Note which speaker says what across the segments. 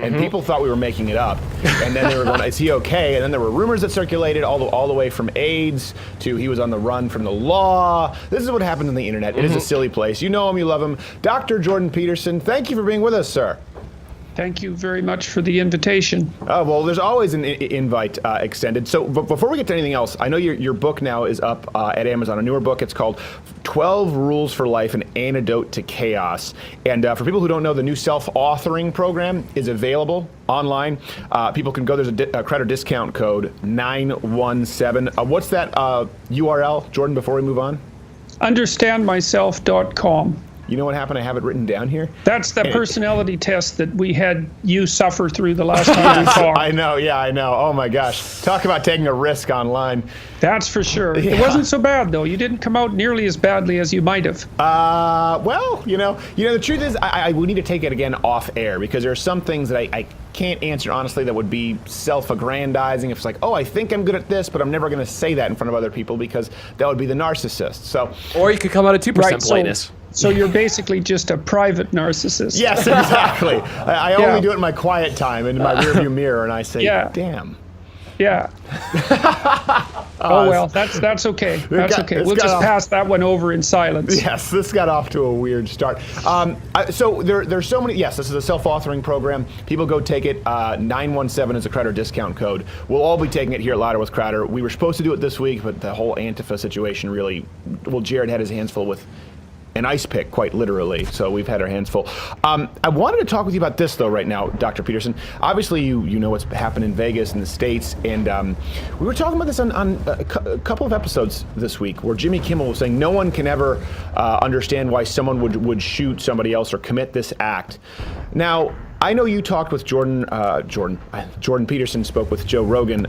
Speaker 1: and people thought we were making it up. And then they were going, is he okay? And then there were rumors that circulated all the way from AIDS to he was on the run from the law. This is what happens on the internet. It is a silly place. You know him, you love him. Dr. Jordan Peterson, thank you for being with us, sir.
Speaker 2: Thank you very much for the invitation.
Speaker 1: Well, there's always an invite extended. So before we get to anything else, I know your book now is up at Amazon, a newer book. It's called 12 Rules for Life, an Antidote to Chaos. And for people who don't know, the new self-authoring program is available online. People can go, there's a credit discount code, 917. What's that URL, Jordan, before we move on?
Speaker 2: Understandmyself.com.
Speaker 1: You know what happened? I have it written down here.
Speaker 2: That's the personality test that we had you suffer through the last time we talked.
Speaker 1: I know. Oh my gosh. Talk about taking a risk online.
Speaker 2: That's for sure. Yeah. It wasn't so bad, though. You didn't come out nearly as badly as you might have.
Speaker 1: Well, the truth is we need to take it again off air, because there are some things that I can't answer honestly that would be self-aggrandizing. If it's like, oh, I think I'm good at this, but I'm never going to say that in front of other people, because that would be the narcissist. So,
Speaker 3: or you could come out at 2% politeness.
Speaker 2: So you're basically just a private narcissist.
Speaker 1: Yes, exactly. I only do it in my quiet time, in my rearview mirror, and I say, damn.
Speaker 2: Yeah. Oh, well, that's okay. That's okay. We'll just pass that one over in silence.
Speaker 1: Yes, this got off to a weird start. So there's so many. Yes, this is a self-authoring program. People go take it. 917 is a Crowder discount code. We'll all be taking it here at Louder with Crowder. We were supposed to do it this week, but the whole Antifa situation really, Jared had his hands full with an ice pick, quite literally. So we've had our hands full. I wanted to talk with you about this, though, right now, Dr. Peterson. Obviously, you know what's happened in Vegas and the States, and we were talking about this on a couple of episodes this week, where Jimmy Kimmel was saying no one can ever understand why someone would shoot somebody else or commit this act. Now, I know you talked with Jordan Peterson spoke with Joe Rogan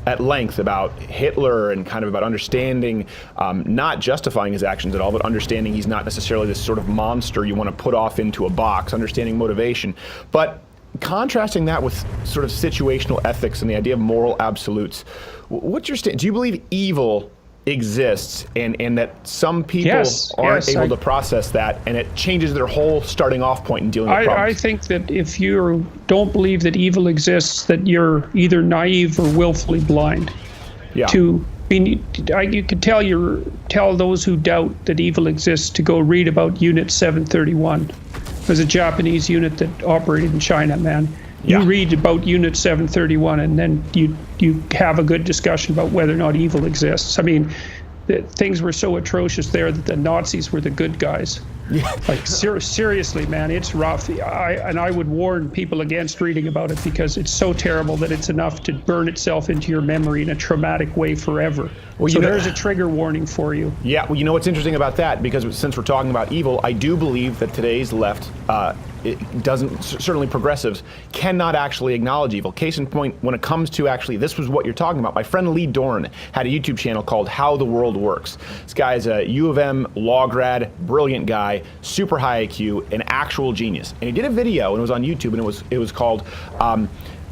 Speaker 1: at length about Hitler and kind of about understanding, not justifying his actions at all, but understanding he's not necessarily this sort of monster you want to put off into a box, understanding motivation. But contrasting that with sort of situational ethics and the idea of moral absolutes, what's your stand? Do you believe evil exists and that some people aren't able to process that, and it changes their whole starting off point in dealing with problems?
Speaker 2: I think that if you don't believe that evil exists, that you're either naive or willfully blind.
Speaker 1: Yeah.
Speaker 2: You could tell those who doubt that evil exists to go read about Unit 731. It was a Japanese unit that operated in China, man. You read about Unit 731, and then you have a good discussion about whether or not evil exists. I mean, things were so atrocious there that the Nazis were the good guys. Yeah. Like seriously, man, it's rough. I would warn people against reading about it, because it's so terrible that it's enough to burn itself into your memory in a traumatic way forever. Well, so there's a trigger warning for you.
Speaker 1: Yeah, well, you know what's interesting about that, because since we're talking about evil, I do believe that today's left, certainly progressives, cannot actually acknowledge evil. Case in point, when it comes to actually, this was what you're talking about. My friend Lee Dorn had a YouTube channel called How the World Works. This guy is a U of M law grad, brilliant guy, super high IQ, an actual genius. And he did a video, and it was on YouTube, and it was called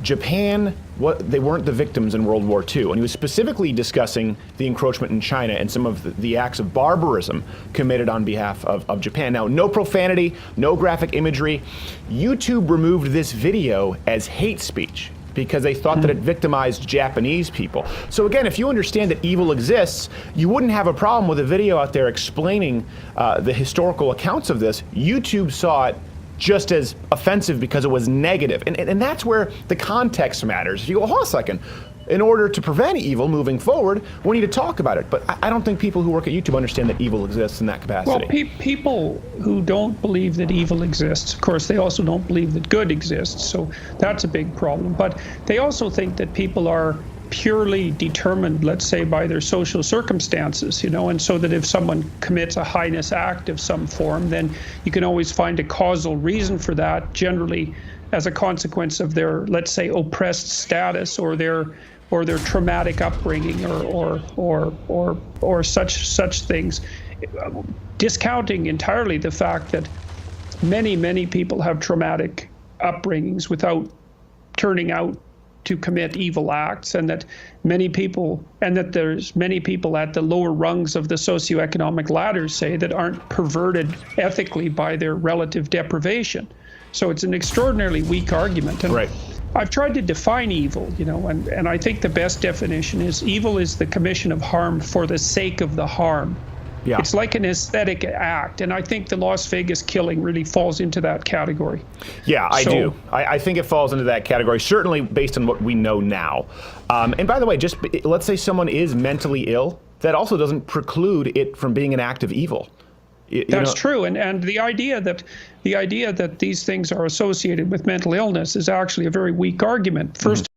Speaker 1: Japan, they weren't the victims in World War II. And he was specifically discussing the encroachment in China and some of the acts of barbarism committed on behalf of Japan. Now, no profanity, no graphic imagery. YouTube removed this video as hate speech because they thought that it victimized Japanese people. So again, if you understand that evil exists, you wouldn't have a problem with a video out there explaining the historical accounts of this. YouTube saw it just as offensive because it was negative. And that's where the context matters. If you go, hold on a second, in order to prevent evil moving forward, we need to talk about it. But I don't think people who work at YouTube understand that evil exists in that capacity.
Speaker 2: Well, people who don't believe that evil exists, of course, they also don't believe that good exists. So that's a big problem. But they also think that people are purely determined, let's say, by their social circumstances, and so that if someone commits a heinous act of some form, then you can always find a causal reason for that, generally as a consequence of their, let's say, oppressed status or their traumatic upbringing or such things, discounting entirely the fact that many people have traumatic upbringings without turning out to commit evil acts, and that there's many people at the lower rungs of the socioeconomic ladder, say, that aren't perverted ethically by their relative deprivation. So it's an extraordinarily weak argument. And
Speaker 1: Right.
Speaker 2: I've tried to define evil, and I think the best definition is evil is the commission of harm for the sake of the harm.
Speaker 1: Yeah.
Speaker 2: It's like an aesthetic act, and I think the Las Vegas killing really falls into that category.
Speaker 1: Yeah, I do. I think it falls into that category, certainly based on what we know now. And by the way, just let's say someone is mentally ill, that also doesn't preclude it from being an act of evil.
Speaker 2: That's true, and the idea that these things are associated with mental illness is actually a very weak argument. First